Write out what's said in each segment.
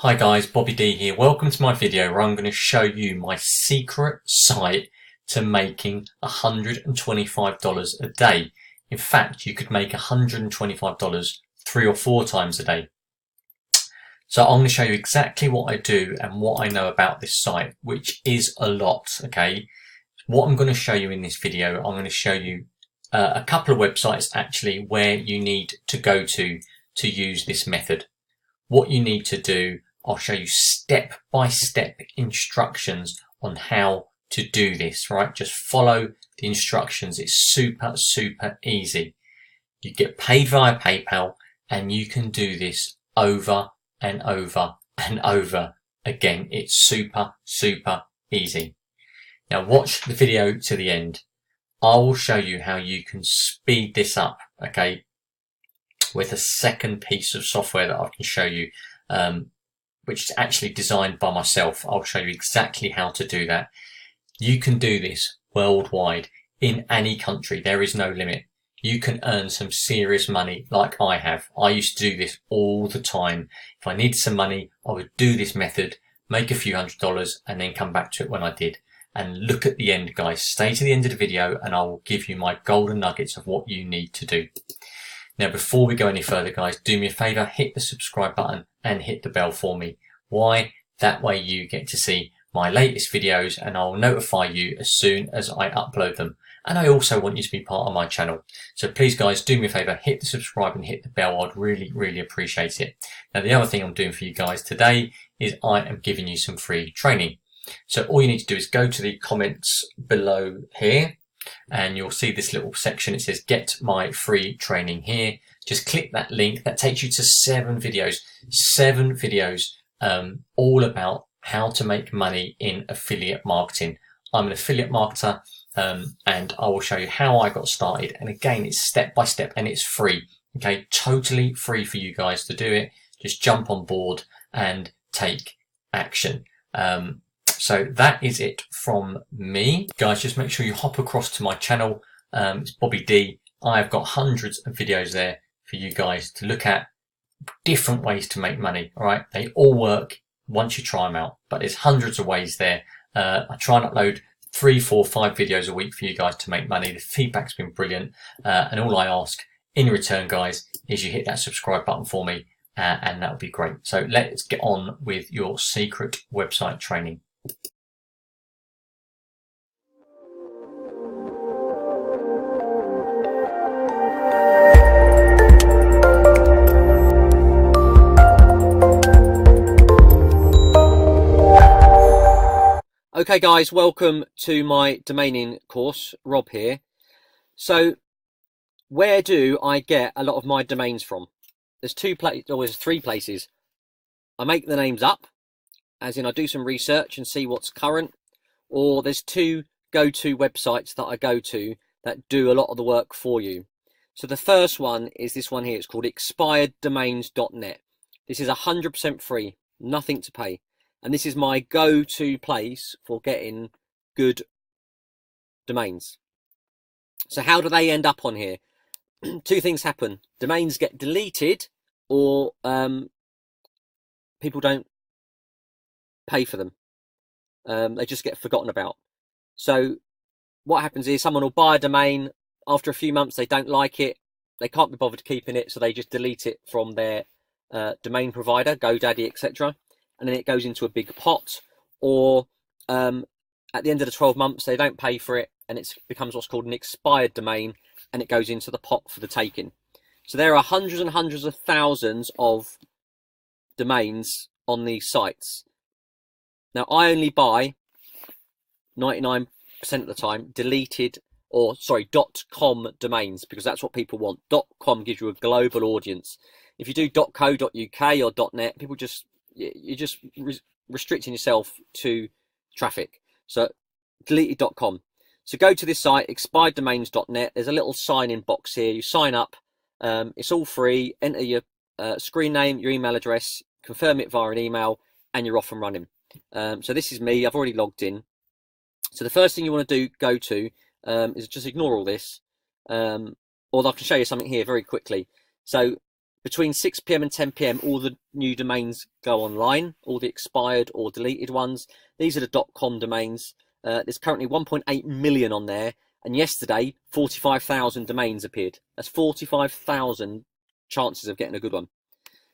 Hi guys, Bobby D here. Welcome to my video where I'm going to show you my secret site to making $125 a day. In fact, you could make $125 3 or 4 times a day. So I'm going to show you exactly what I do and what I know about this site, which is a lot, okay? What I'm going to show you in this video, I'm going to show you a couple of websites actually where you need to go to use this method. What you need to do, I'll show you step-by-step instructions on how to do this, right? Just follow the instructions. It's super easy. You get paid via PayPal and you can do this over and over and over again. It's super easy. Now watch the video to the end. I will show you how you can speed this up, okay? With a second piece of software that I can show you, which is actually designed by myself. I'll show you exactly how to do that. You can do this worldwide in any country. There is no limit. You can earn some serious money like I have. I used to do this all the time. If I needed some money, I would do this method, make a few $100s and then come back to it when I did. And look at the end, guys. Stay to the end of the video and I will give you my golden nuggets of what you need to do. Now, before we go any further, guys, do me a favor, hit the subscribe button and hit the bell for me. Why? That way you get to see my latest videos and I'll notify you as soon as I upload them. And I also want you to be part of my channel. So please, guys, do me a favor, hit the subscribe and hit the bell. I'd really appreciate it. Now, the other thing I'm doing for you guys today is I am giving you some free training. So all you need to do is go to the comments below here. And you'll see this little section. It says get my free training here. Just click that link. That takes you to 7 videos, all about how to make money in affiliate marketing. I'm an affiliate marketer, and I will show you how I got started. And again, it's step by step and it's free. Okay, totally free for you guys to do it. Just jump on board and take action. So that is it from me. Guys, just make sure you hop across to my channel. It's Bobby D. I've got hundreds of videos there for you guys to look at. Different ways to make money, all right? They all work once you try them out, but there's hundreds of ways there. I try and upload 3, 4, 5 videos a week for you guys to make money. The feedback's been brilliant. And all I ask in return, guys, is you hit that subscribe button for me, and that would be great. So let's get on with your secret website training. Okay guys, welcome to my domaining course. Rob here. So where do I get a lot of my domains from? There's 3 places. I make the names up, as in I do some research and see what's current, or there's 2 go-to websites that I go to that do a lot of the work for you. So the first one is this one here. It's called expireddomains.net. This is 100% free, nothing to pay. And this is my go-to place for getting good domains. So how do they end up on here? 2 things happen. Domains get deleted, or people don't pay for them. They just get forgotten about. So what happens is someone will buy a domain. After a few months, they don't like it. They can't be bothered keeping it, so they just delete it from their domain provider, GoDaddy, etc. And then it goes into a big pot, or at the end of the 12 months, they don't pay for it, and it becomes what's called an expired domain, and it goes into the pot for the taking. So there are hundreds and hundreds of thousands of domains on these sites. Now, I only buy 99% of the time deleted, or sorry, .com domains, because that's what people want. .com gives you a global audience. If you do .co.uk or .net, people you're just restricting yourself to traffic. So deleted.com. So go to this site, expireddomains.net. There's a little sign-in box here. You sign up. It's all free. Enter your screen name, your email address, confirm it via an email, and you're off and running. So this is me. I've already logged in. So the first thing you want to do, go to, is just ignore all this. Although I can show you something here very quickly. So Between 6 p.m. and 10 p.m, all the new domains go online, all the expired or deleted ones. These are the .com domains. There's currently 1.8 million on there, and yesterday 45,000 domains appeared. That's 45,000 chances of getting a good one.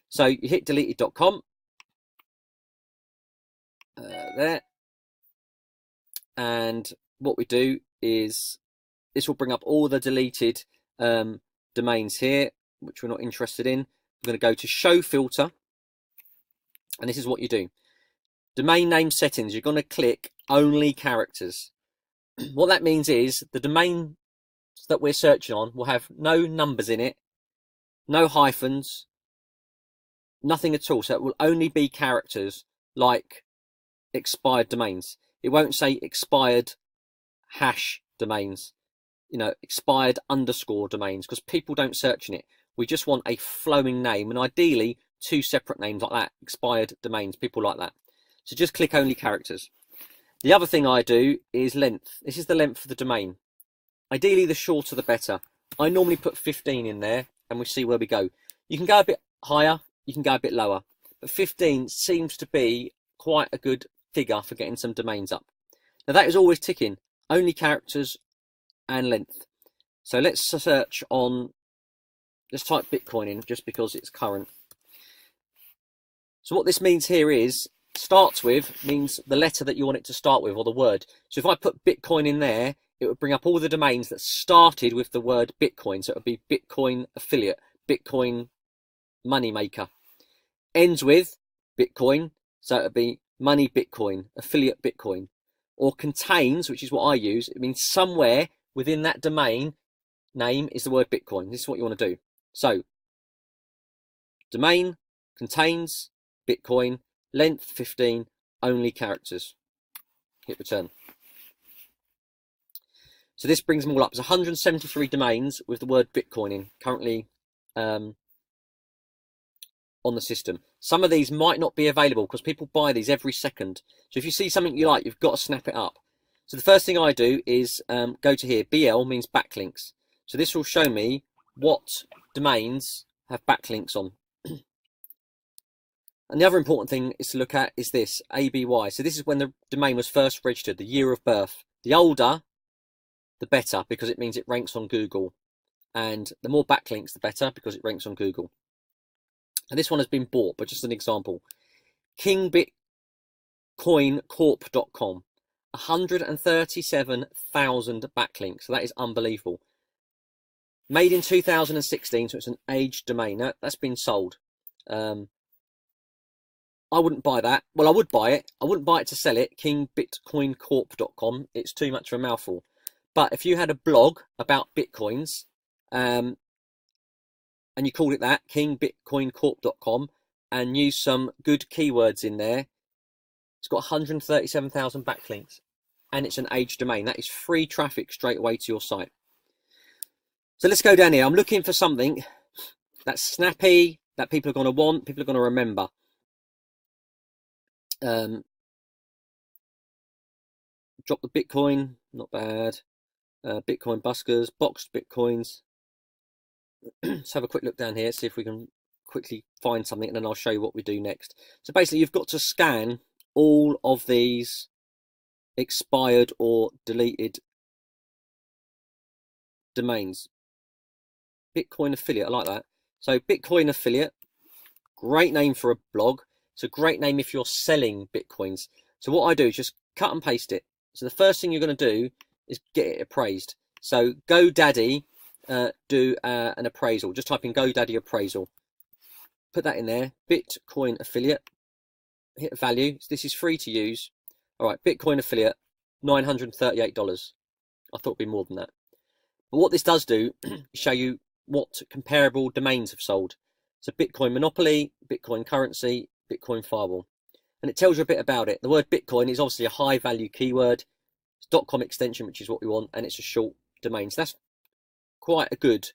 So you hit deleted.com there, and what we do is this will bring up all the deleted domains here, which we're not interested in. We're going to go to show filter, and this is what you do. Domain name settings, you're going to click only characters. What that means is the domain that we're searching on will have no numbers in it, no hyphens, nothing at all. So it will only be characters like expired domains. It won't say expired hash domains, you know, expired underscore domains, because people don't search in it. We just want a flowing name, and ideally 2 separate names like that, expired domains, people like that. So just click only characters. The other thing I do is length. This is the length of the domain. Ideally, the shorter the better. I normally put 15 in there, and we see where we go. You can go a bit higher, you can go a bit lower, but 15 seems to be quite a good figure for getting some domains up. Now that is always ticking, only characters and length. So let's search on, let's type Bitcoin in just because it's current. So what this means here is, starts with means the letter that you want it to start with, or the word. So if I put Bitcoin in there, it would bring up all the domains that started with the word Bitcoin. So it would be Bitcoin affiliate, Bitcoin moneymaker. Ends with Bitcoin, so it would be money Bitcoin, affiliate Bitcoin. Or contains, which is what I use, it means somewhere within that domain name is the word Bitcoin. This is what you want to do. So domain contains Bitcoin, length 15, only characters. Hit return. So this brings them all up. There's 173 domains with the word Bitcoin in currently on the system. Some of these might not be available because people buy these every second. So if you see something you like, you've got to snap it up. So the first thing I do is go to here. BL means backlinks. So this will show me what domains have backlinks on. And the other important thing is to look at is this, ABY. So this is when the domain was first registered, the year of birth. The older, the better, because it means it ranks on Google. And the more backlinks, the better, because it ranks on Google. And this one has been bought, but just an example. KingBitcoinCorp.com, 137,000 backlinks. So that is unbelievable. Made in 2016, so it's an aged domain. That's been sold. I wouldn't buy that. Well, I would buy it. I wouldn't buy it to sell it. KingBitcoinCorp.com. It's too much of a mouthful. But if you had a blog about Bitcoins, and you called it that, KingBitcoinCorp.com, and use some good keywords in there, it's got 137,000 backlinks, and it's an aged domain. That is free traffic straight away to your site. So let's go down here. I'm looking for something that's snappy, that people are going to want, people are going to remember. Drop the Bitcoin, not bad. Bitcoin buskers, boxed Bitcoins. Let's have a quick look down here, see if we can quickly find something, and then I'll show you what we do next. So basically, you've got to scan all of these expired or deleted domains. Bitcoin affiliate, I like that. So Bitcoin affiliate, great name for a blog. It's a great name if you're selling Bitcoins. So what I do is just cut and paste it. So the first thing you're going to do is get it appraised. So GoDaddy do an appraisal. Just type in GoDaddy appraisal. Put that in there. Bitcoin affiliate. Hit value. This is free to use. All right, Bitcoin affiliate, $938. I thought it'd be more than that. But what this does do is show you what comparable domains have sold. So Bitcoin Monopoly, Bitcoin Currency, Bitcoin Firewall. And it tells you a bit about it. The word Bitcoin is obviously a high value keyword. It's .com extension, which is what we want, and it's a short domain. So that's quite a good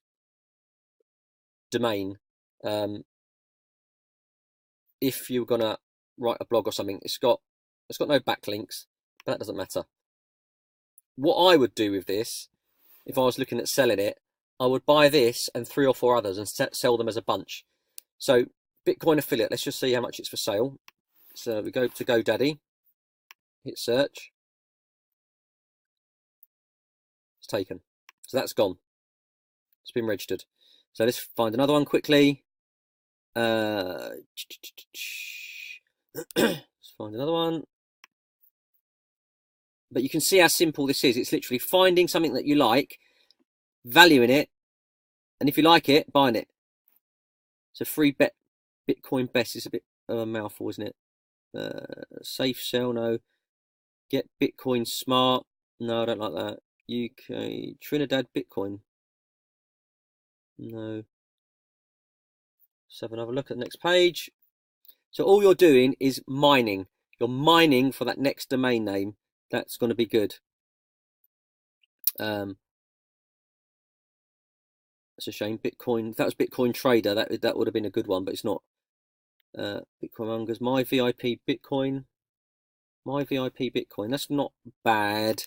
domain. If you're gonna write a blog or something, it's got no backlinks, but that doesn't matter. What I would do with this, if I was looking at selling it, I would buy this and 3 or 4 others and sell them as a bunch. So Bitcoin affiliate, let's just see how much it's for sale. So we go to GoDaddy, hit search. It's taken. So that's gone. It's been registered. So let's find another one quickly. Let's find another one. But you can see how simple this is. It's literally finding something that you like, valuing it, and if you like it, buying it. So free bet Bitcoin best is a bit of a mouthful, isn't it? Safe sell, no. Get Bitcoin smart. No, I don't like that. UK Trinidad Bitcoin. No. Let's have another look at the next page. So all you're doing is mining. You're mining for that next domain name. That's going to be good. It's a shame. Bitcoin. If that was Bitcoin Trader, that would have been a good one, but it's not. Bitcoin Mongers. My VIP Bitcoin. My VIP Bitcoin. That's not bad.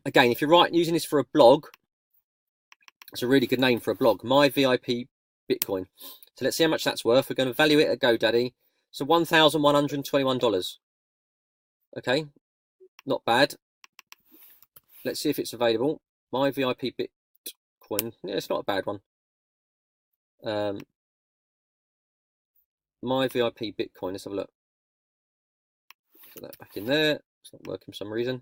Again, if you're using this for a blog, it's a really good name for a blog. My VIP Bitcoin. So let's see how much that's worth. We're going to value it at GoDaddy. So $1,121. Okay, not bad. Let's see if it's available. My VIP Bitcoin. Yeah, it's not a bad one. My VIP Bitcoin. Let's have a look. Put that back in there. It's not working for some reason.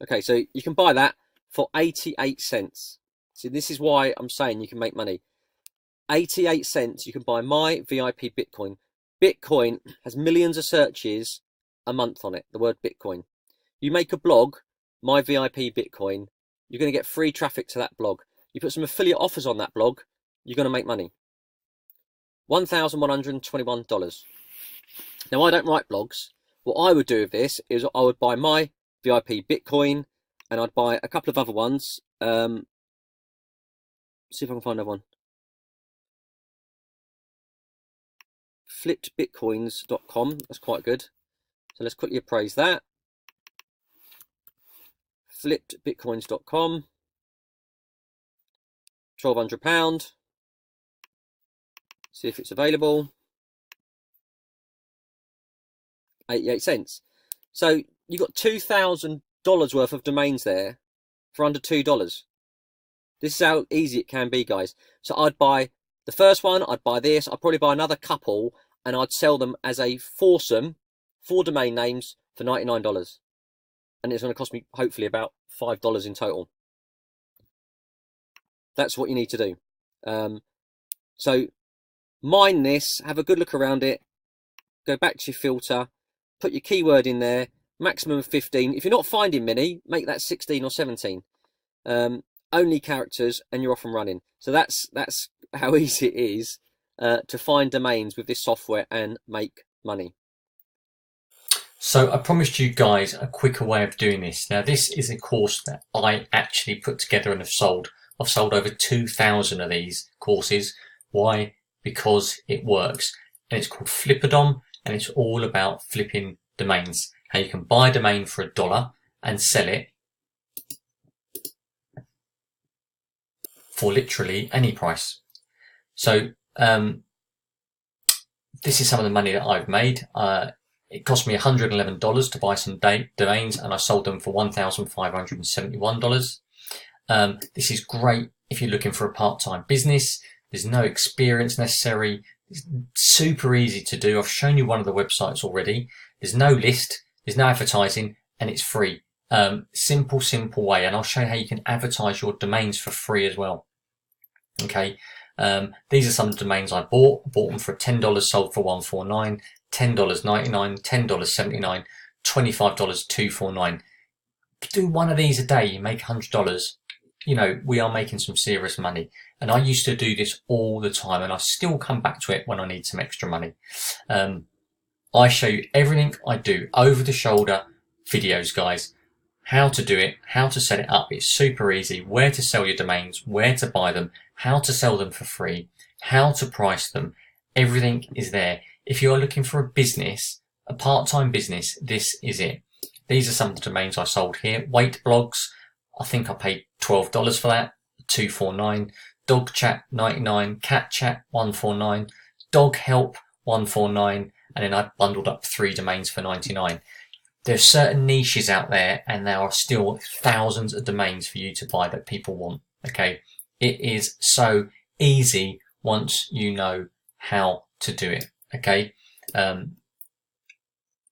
Okay, so you can buy that for 88 cents. See, this is why I'm saying you can make money. 88 cents, you can buy my VIP Bitcoin. Bitcoin has millions of searches a month on it, the word Bitcoin. You make a blog, my VIP Bitcoin, you're going to get free traffic to that blog. You put some affiliate offers on that blog, you're going to make money. $1,121. Now, I don't write blogs. What I would do with this is I would buy my VIP Bitcoin and I'd buy a couple of other ones. See if I can find another one. Flipadom+Bonus.com. That's quite good. So let's quickly appraise that. Flipadom+Bonus.com. £1,200. See if it's available. 88 cents. So you got $2,000 worth of domains there for under $2. This is how easy it can be, guys. So I'd buy the first one, I'd buy this, I'd probably buy another couple, and I'd sell them as a foursome, 4 domain names for $99. And it's going to cost me, hopefully, about $5 in total. That's what you need to do. So mine this, have a good look around it, go back to your filter, put your keyword in there, maximum of 15. If you're not finding many, make that 16 or 17. Only characters, and you're off and running. So that's how easy it is to find domains with this software and make money. So I promised you guys a quicker way of doing this. Now this is a course that I actually put together and have sold. I've sold over 2,000 of these courses. Why? Because it works. And it's called Flipadom, and it's all about flipping domains. How you can buy a domain for $1 and sell it for literally any price. So this is some of the money that I've made. It cost me $111 to buy some domains, and I sold them for $1,571. This is great if you're looking for a part-time business. There's no experience necessary. It's super easy to do. I've shown you one of the websites already. There's no list, there's no advertising, and it's free. Simple way. And I'll show you how you can advertise your domains for free as well. Okay. These are some domains I bought. I bought them for $10, sold for $149, $10.99, $10.79, $25, $249. Do one of these a day, you make $100. You know, we are making some serious money. And I used to do this all the time, and I still come back to it when I need some extra money. I show you everything I do, over the shoulder videos, guys. How to do it, how to set it up. It's super easy. Where to sell your domains, where to buy them, how to sell them for free, how to price them. Everything is there. If you are looking for a business, a part-time business, this is it. These are some of the domains I sold here. Weight blogs. I think I paid $12 for that. $249. dog chat 99, cat chat 149, dog help 149, and then I bundled up 3 domains for 99. There's certain niches out there, and there are still thousands of domains for you to buy that people want. Okay, it is so easy once you know how to do it. Okay,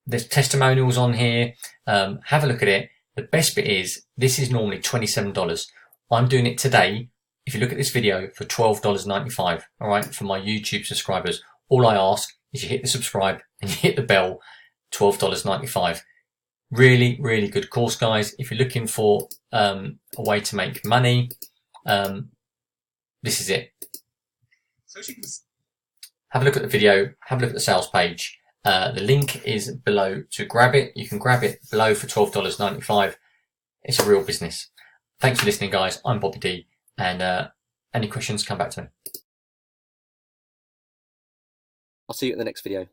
there's testimonials on here. Have a look at it. The best bit is this is normally $27. I'm doing it today. If you look at this video for $12.95, all right, for my YouTube subscribers. All I ask is you hit the subscribe and you hit the bell. $12.95. Really, really good course, guys. If you're looking for a way to make money, this is it. Have a look at the video. Have a look at the sales page. The link is below to grab it. You can grab it below for $12.95. It's a real business. Thanks for listening, guys. I'm Bobby D. And any questions, come back to me. I'll see you at the next video.